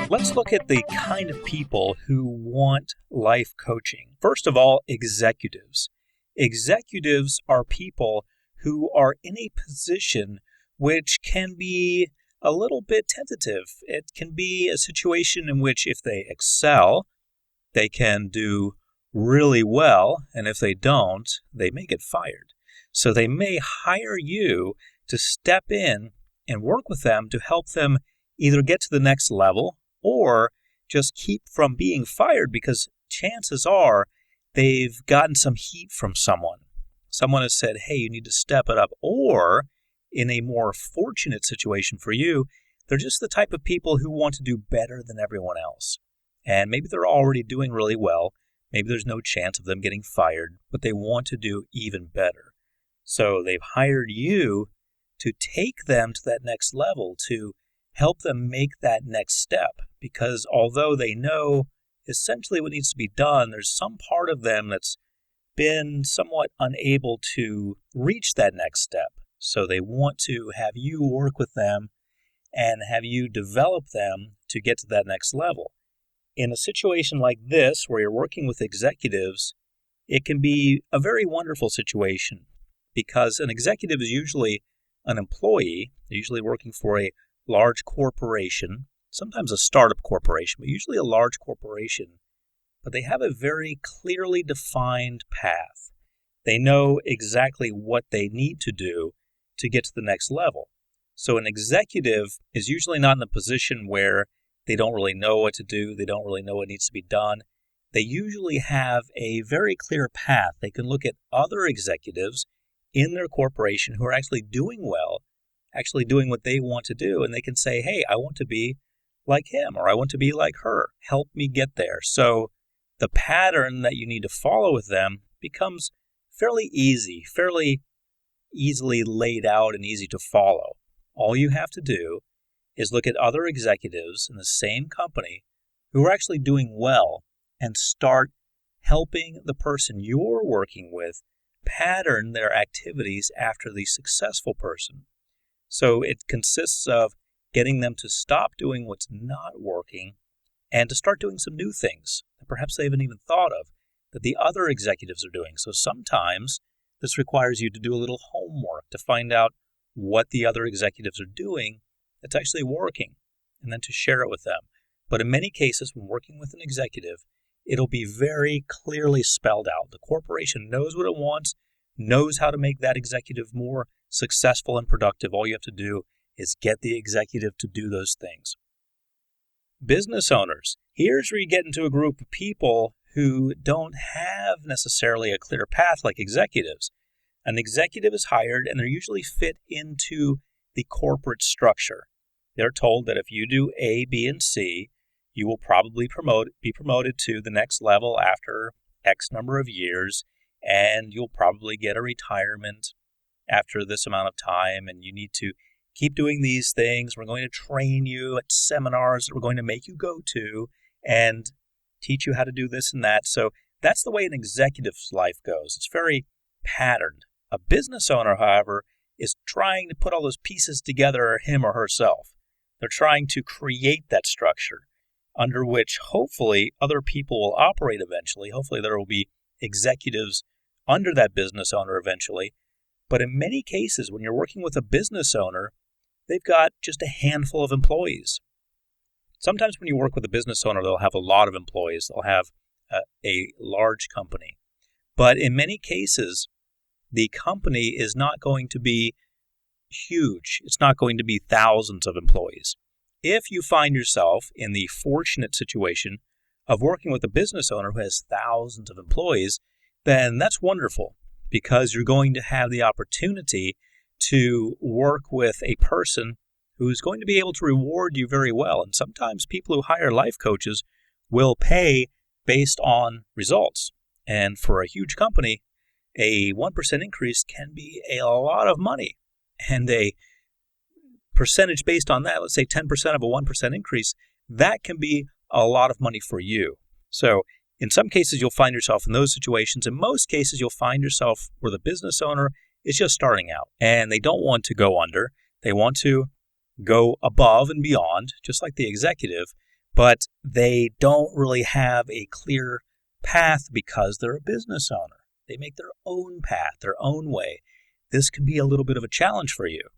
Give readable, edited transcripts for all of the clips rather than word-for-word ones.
Let's look at the kind of people who want life coaching. First of all, executives. Executives are people who are in a position which can be a little bit tentative. It can be a situation in which if they excel, they can do really well, and if they don't, they may get fired. So they may hire you to step in and work with them to help them either get to the next level or just keep from being fired, because chances are they've gotten some heat from someone. Someone has said, hey, you need to step it up. Or in a more fortunate situation for you, they're just the type of people who want to do better than everyone else. And maybe they're already doing really well. Maybe there's no chance of them getting fired, but they want to do even better. So they've hired you to take them to that next level, to help them make that next step. Because although they know essentially what needs to be done, there's some part of them that's been somewhat unable to reach that next step. So they want to have you work with them and have you develop them to get to that next level. In a situation like this, where you're working with executives, it can be a very wonderful situation, because an executive is usually an employee. They're usually working for a large corporation, sometimes a startup corporation, but usually a large corporation. But they have a very clearly defined path. They know exactly what they need to do to get to the next level. So an executive is usually not in a position where they don't really know what to do. They don't really know what needs to be done. They usually have a very clear path. They can look at other executives in their corporation who are actually doing well, actually doing what they want to do, and they can say, hey, I want to be like him, or I want to be like her. Help me get there. So the pattern that you need to follow with them becomes fairly easy, fairly easily laid out and easy to follow. All you have to do is look at other executives in the same company who are actually doing well and start helping the person you're working with pattern their activities after the successful person. So it consists of getting them to stop doing what's not working and to start doing some new things that perhaps they haven't even thought of that the other executives are doing. So sometimes this requires you to do a little homework to find out what the other executives are doing that's actually working, and then to share it with them. But in many cases, when working with an executive, it'll be very clearly spelled out. The corporation knows what it wants, knows how to make that executive more successful and productive. All you have to do is get the executive to do those things. Business owners. Here's where you get into a group of people who don't have necessarily a clear path like executives. An executive is hired, and they're usually fit into the corporate structure. They're told that if you do A, B, and C, you will probably be promoted to the next level after X number of years, and you'll probably get a retirement after this amount of time, and you need to keep doing these things. We're going to train you at seminars that we're going to make you go to and teach you how to do this and that. So that's the way an executive's life goes. It's very patterned. A business owner, however, is trying to put all those pieces together, him or herself. They're trying to create that structure under which hopefully other people will operate eventually. Hopefully there will be executives under that business owner eventually. But in many cases, when you're working with a business owner, they've got just a handful of employees. Sometimes when you work with a business owner, they'll have a lot of employees. They'll have a large company. But in many cases, the company is not going to be huge. It's not going to be thousands of employees. If you find yourself in the fortunate situation of working with a business owner who has thousands of employees, then that's wonderful, because you're going to have the opportunity to work with a person who's going to be able to reward you very well. And sometimes people who hire life coaches will pay based on results. And for a huge company, a 1% increase can be a lot of money. And a percentage based on that, let's say 10% of a 1% increase, that can be a lot of money for you. So In some cases, you'll find yourself in those situations. In most cases, you'll find yourself where the business owner is just starting out and they don't want to go under. They want to go above and beyond, just like the executive, but they don't really have a clear path because they're a business owner. They make their own path, their own way. This can be a little bit of a challenge for you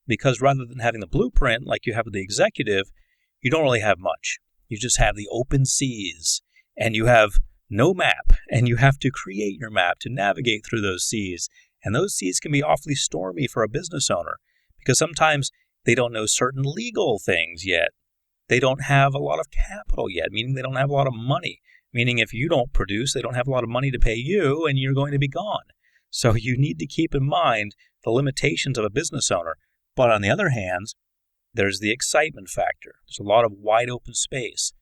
because rather than having the blueprint like you have with the executive, you don't really have much. You just have the open seas and you have no map, and you have to create your map to navigate through those seas. And those seas can be awfully stormy for a business owner because sometimes they don't know certain legal things yet. They don't have a lot of capital yet, meaning they don't have a lot of money, meaning if you don't produce, they don't have a lot of money to pay you and you're going to be gone. So you need to keep in mind the limitations of a business owner. But on the other hand, there's the excitement factor. There's a lot of wide open space.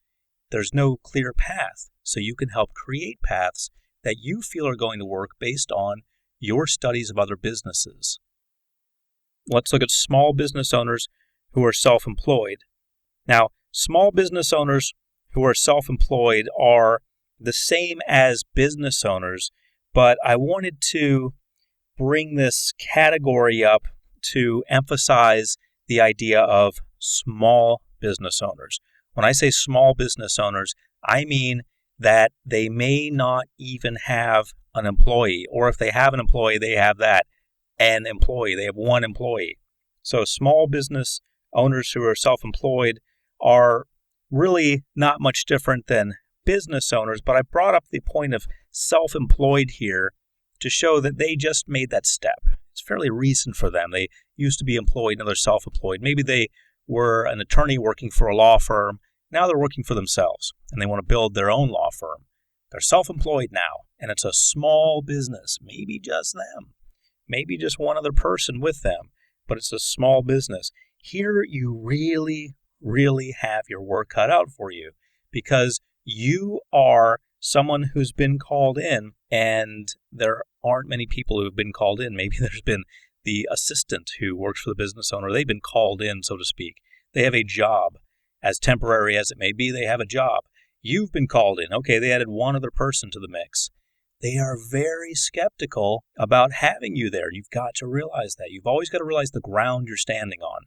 There's no clear path, so you can help create paths that you feel are going to work based on your studies of other businesses. Let's look at small business owners who are self-employed. Now, small business owners who are self-employed are the same as business owners, but I wanted to bring this category up to emphasize the idea of small business owners. When I say small business owners, I mean that they may not even have an employee, or if they have an employee, they have an employee. They have one employee. So small business owners who are self-employed are really not much different than business owners, but I brought up the point of self-employed here to show that they just made that step. It's fairly recent for them. They used to be employed, now they're self-employed. Maybe they were an attorney working for a law firm. Now they're working for themselves, and they want to build their own law firm. They're self-employed now, and it's a small business, maybe just them, maybe just one other person with them, but it's a small business. Here you really, really have your work cut out for you because you are someone who's been called in, and there aren't many people who have been called in. Maybe there's been the assistant who works for the business owner. They've been called in, so to speak. They have a job. As temporary as it may be, they have a job. You've been called in. Okay, they added one other person to the mix. They are very skeptical about having you there. You've got to realize that. You've always got to realize the ground you're standing on.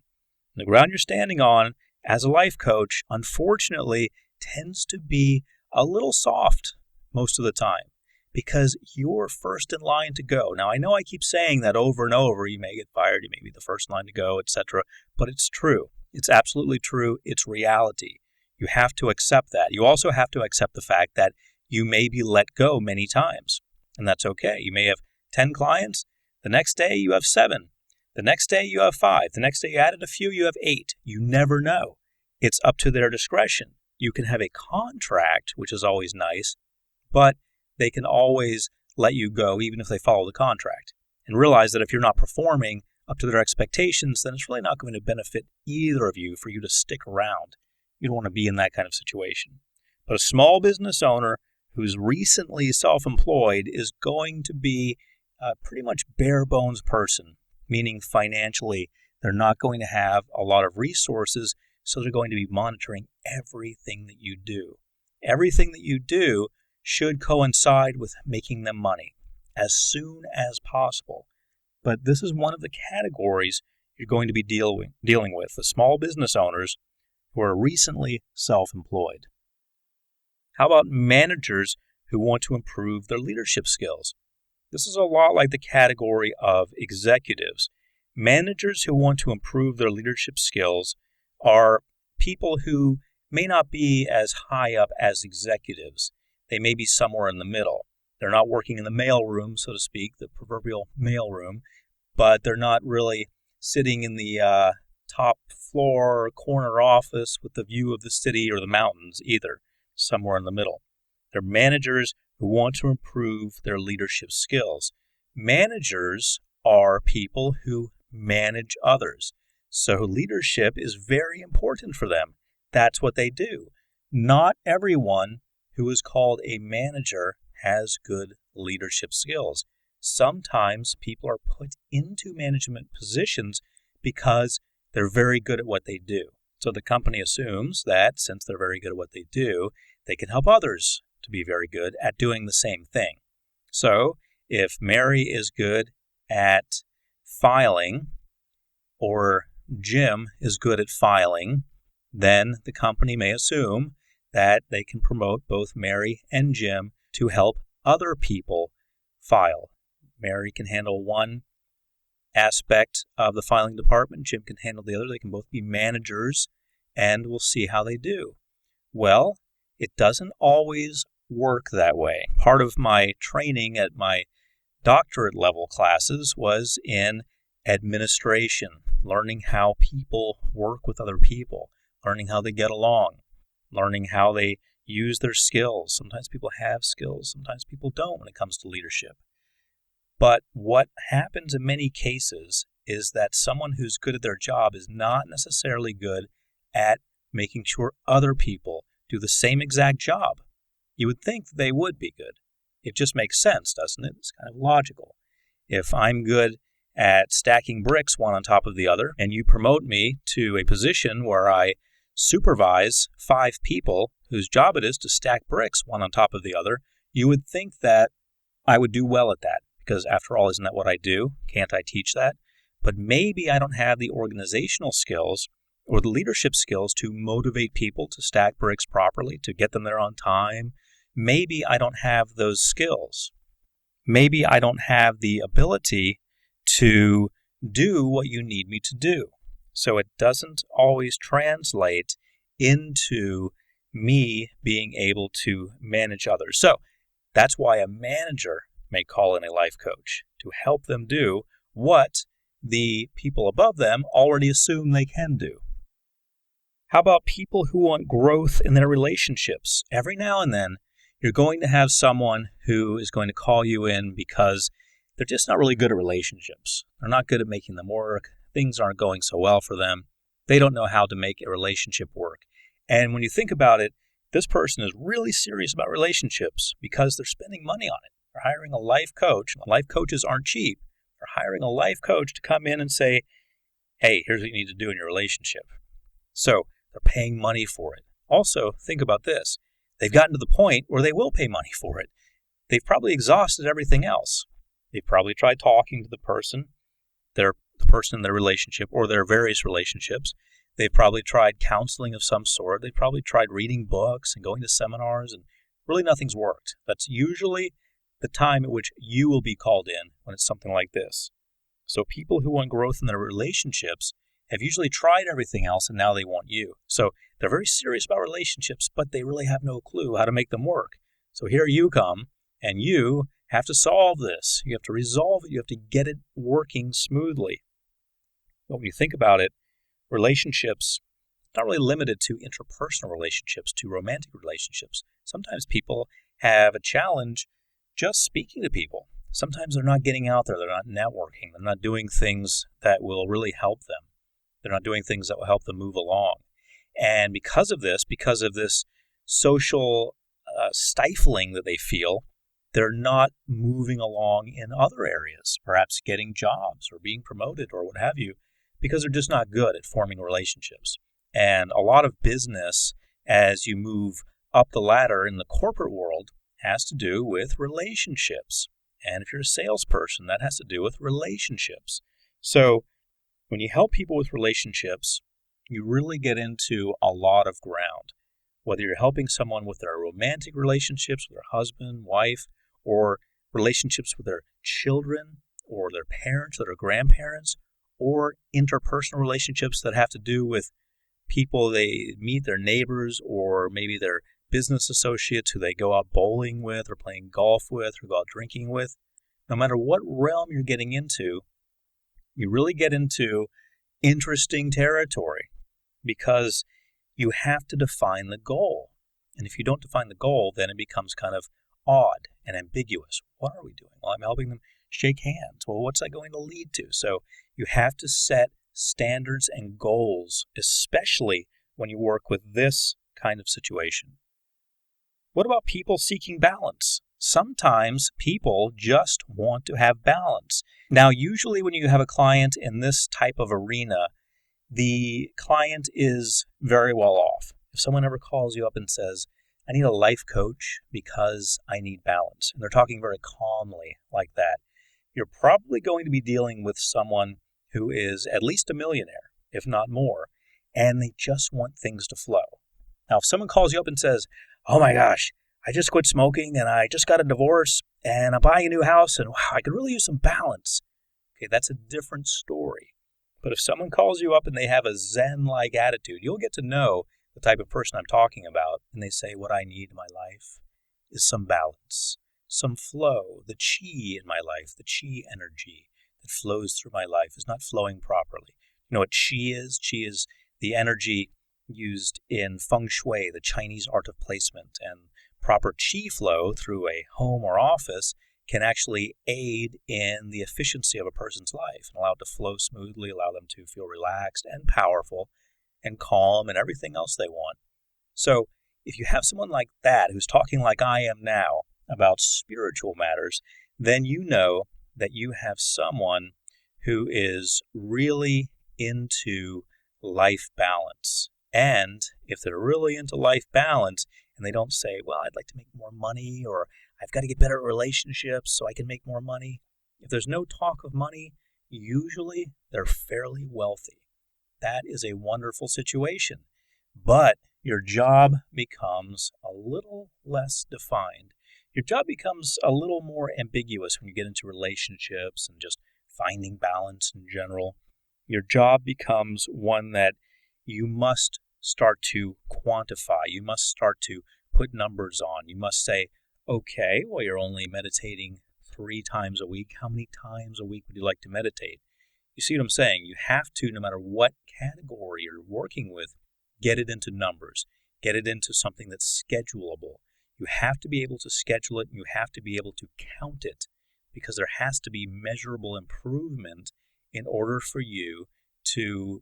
The ground you're standing on as a life coach, unfortunately, tends to be a little soft most of the time because you're first in line to go. Now, I know I keep saying that over and over. You may get fired. You may be the first in line to go, etc. But it's true. It's absolutely true. It's reality. You have to accept that. You also have to accept the fact that you may be let go many times, and that's okay. You may have 10 clients. The next day, you have 7. The next day, you have 5. The next day, you added a few, you have 8. You never know. It's up to their discretion. You can have a contract, which is always nice, but they can always let you go even if they follow the contract. And realize that if you're not performing up to their expectations, then it's really not going to benefit either of you for you to stick around. You don't want to be in that kind of situation. But a small business owner who's recently self-employed is going to be a pretty much bare bones person, meaning financially they're not going to have a lot of resources, so they're going to be monitoring everything that you do. Everything that you do should coincide with making them money as soon as possible. But this is one of the categories you're going to be dealing with, the small business owners who are recently self-employed. How about managers who want to improve their leadership skills? This is a lot like the category of executives. Managers who want to improve their leadership skills are people who may not be as high up as executives. They may be somewhere in the middle. They're not working in the mailroom, so to speak, the proverbial mailroom, but they're not really sitting in the top floor corner office with the view of the city or the mountains either, somewhere in the middle. They're managers who want to improve their leadership skills. Managers are people who manage others. So leadership is very important for them. That's what they do. Not everyone who is called a manager has good leadership skills. Sometimes people are put into management positions because they're very good at what they do. So the company assumes that since they're very good at what they do, they can help others to be very good at doing the same thing. So if Mary is good at filing, or Jim is good at filing, then the company may assume that they can promote both Mary and Jim to help other people file. Mary can handle one aspect of the filing department, Jim can handle the other. They can both be managers, and we'll see how they do. Well, it doesn't always work that way. Part of my training at my doctorate level classes was in administration, learning how people work with other people, learning how they get along, learning how they use their skills. Sometimes people have skills, sometimes people don't when it comes to leadership. But what happens in many cases is that someone who's good at their job is not necessarily good at making sure other people do the same exact job. You would think they would be good. It just makes sense, doesn't it? It's kind of logical. If I'm good at stacking bricks one on top of the other, and you promote me to a position where I supervise 5 people whose job it is to stack bricks one on top of the other, you would think that I would do well at that, because after all, isn't that what I do? Can't I teach that? But maybe I don't have the organizational skills or the leadership skills to motivate people to stack bricks properly, to get them there on time. Maybe I don't have those skills. Maybe I don't have the ability to do what you need me to do. So it doesn't always translate into me being able to manage others. So that's why a manager may call in a life coach to help them do what the people above them already assume they can do. How about people who want growth in their relationships? Every now and then, you're going to have someone who is going to call you in because they're just not really good at relationships. They're not good at making them work. Things aren't going so well for them. They don't know how to make a relationship work. And when you think about it, this person is really serious about relationships because they're spending money on it. They're hiring a life coach. Life coaches aren't cheap. They're hiring a life coach to come in and say, hey, here's what you need to do in your relationship. So they're paying money for it. Also, think about this. They've gotten to the point where they will pay money for it. They've probably exhausted everything else. They've probably tried talking to the person in their relationship or their various relationships. They've probably tried counseling of some sort. They've probably tried reading books and going to seminars, and really nothing's worked. That's usually the time at which you will be called in when it's something like this. So people who want growth in their relationships have usually tried everything else, and now they want you. So they're very serious about relationships, but they really have no clue how to make them work. So here you come, and you have to solve this. You have to resolve it. You have to get it working smoothly. But when you think about it, relationships are not really limited to interpersonal relationships, to romantic relationships. Sometimes people have a challenge just speaking to people. Sometimes they're not getting out there. They're not networking. They're not doing things that will really help them. They're not doing things that will help them move along. And because of this social stifling that they feel, they're not moving along in other areas, perhaps getting jobs or being promoted or what have you, because they're just not good at forming relationships. And a lot of business, as you move up the ladder in the corporate world, has to do with relationships. And if you're a salesperson, that has to do with relationships. So when you help people with relationships, you really get into a lot of ground. Whether you're helping someone with their romantic relationships with their husband, wife, or relationships with their children or their parents or their grandparents, or interpersonal relationships that have to do with people they meet, their neighbors, or maybe their business associates who they go out bowling with or playing golf with or go out drinking with. No matter what realm you're getting into, you really get into interesting territory because you have to define the goal. And if you don't define the goal, then it becomes kind of odd and ambiguous. What are we doing? Well, I'm helping them shake hands. Well, what's that going to lead to? So you have to set standards and goals, especially when you work with this kind of situation. What about people seeking balance? Sometimes people just want to have balance. Now, usually when you have a client in this type of arena, the client is very well off. If someone ever calls you up and says, I need a life coach because I need balance. And they're talking very calmly like that. You're probably going to be dealing with someone who is at least a millionaire, if not more, and they just want things to flow. Now, if someone calls you up and says, oh my gosh, I just quit smoking and I just got a divorce and I'm buying a new house and wow, I could really use some balance. Okay, that's a different story. But if someone calls you up and they have a Zen-like attitude, you'll get to know the type of person I'm talking about. And they say, what I need in my life is some balance, some flow. The chi in my life, the chi energy that flows through my life is not flowing properly. You know what chi is? Chi is the energy used in feng shui, the Chinese art of placement, and proper chi flow through a home or office can actually aid in the efficiency of a person's life and allow it to flow smoothly, allow them to feel relaxed and powerful and calm and everything else they want. So if you have someone like that who's talking like I am now about spiritual matters, then you know that you have someone who is really into life balance. And if they're really into life balance and they don't say, well, I'd like to make more money or I've got to get better at relationships so I can make more money. If there's no talk of money, usually they're fairly wealthy. That is a wonderful situation. But your job becomes a little less defined. Your job becomes a little more ambiguous when you get into relationships and just finding balance in general. Your job becomes one that you must start to quantify. You must start to put numbers on. You must say, okay, well, you're only meditating 3 times a week. How many times a week would you like to meditate? You see what I'm saying? You have to, no matter what category you're working with, get it into numbers. Get it into something that's schedulable. You have to be able to schedule it, and you have to be able to count it, because there has to be measurable improvement in order for you to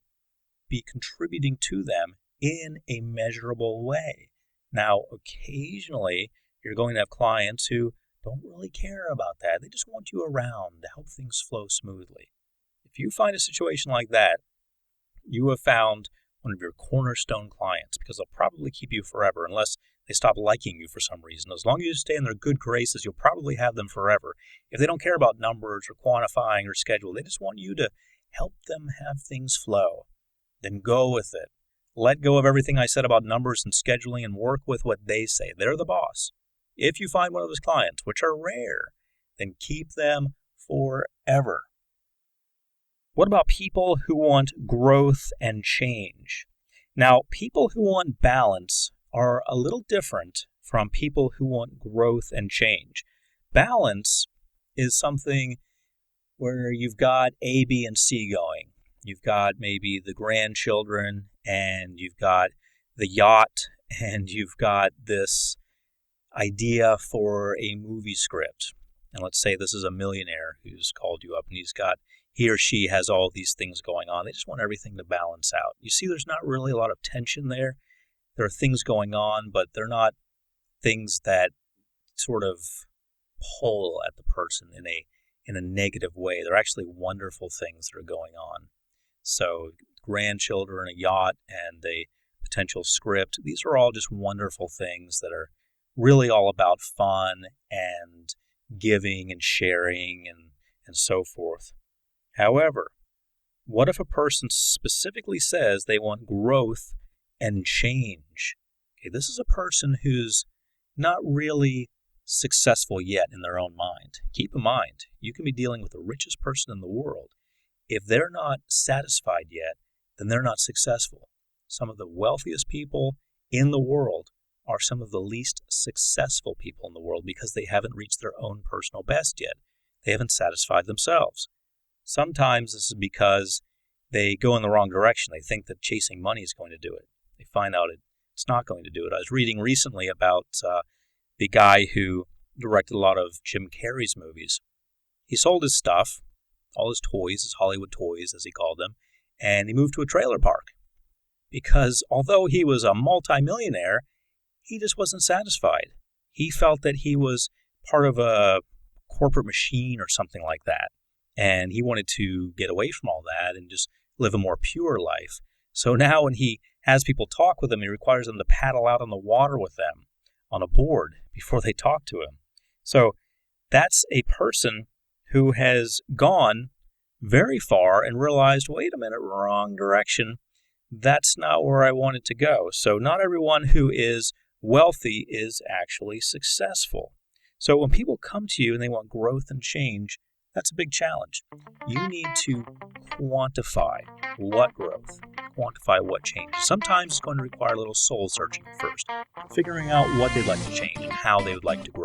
be contributing to them in a measurable way. Now, occasionally, you're going to have clients who don't really care about that. They just want you around to help things flow smoothly. If you find a situation like that, you have found one of your cornerstone clients, because they'll probably keep you forever unless they stop liking you for some reason. As long as you stay in their good graces, you'll probably have them forever. If they don't care about numbers or quantifying or schedule, they just want you to help them have things flow. Then go with it. Let go of everything I said about numbers and scheduling and work with what they say. They're the boss. If you find one of those clients, which are rare, then keep them forever. What about people who want growth and change? Now, people who want balance are a little different from people who want growth and change. Balance is something where you've got A, B, and C going. You've got maybe the grandchildren, and you've got the yacht, and you've got this idea for a movie script. And let's say this is a millionaire who's called you up, and he or she has all these things going on. They just want everything to balance out. You see, there's not really a lot of tension there. There are things going on, but they're not things that sort of pull at the person in a negative way. They're actually wonderful things that are going on. So grandchildren, a yacht, and a potential script, these are all just wonderful things that are really all about fun and giving and sharing and so forth. However, what if a person specifically says they want growth and change? Okay, this is a person who's not really successful yet in their own mind. Keep in mind, you can be dealing with the richest person in the world. If they're not satisfied yet, then they're not successful. Some of the wealthiest people in the world are some of the least successful people in the world because they haven't reached their own personal best yet. They haven't satisfied themselves. Sometimes this is because they go in the wrong direction. They think that chasing money is going to do it. They find out it's not going to do it. I was reading recently about the guy who directed a lot of Jim Carrey's movies. He sold his stuff, all his toys, his Hollywood toys, as he called them, and he moved to a trailer park. Because although he was a multimillionaire, he just wasn't satisfied. He felt that he was part of a corporate machine or something like that. And he wanted to get away from all that and just live a more pure life. So now when he has people talk with him, he requires them to paddle out on the water with them on a board before they talk to him. So that's a person who has gone very far and realized, wait a minute, wrong direction. That's not where I wanted to go. So not everyone who is wealthy is actually successful. So when people come to you and they want growth and change, that's a big challenge. You need to quantify what growth, quantify what change. Sometimes it's going to require a little soul searching first, figuring out what they'd like to change and how they would like to grow.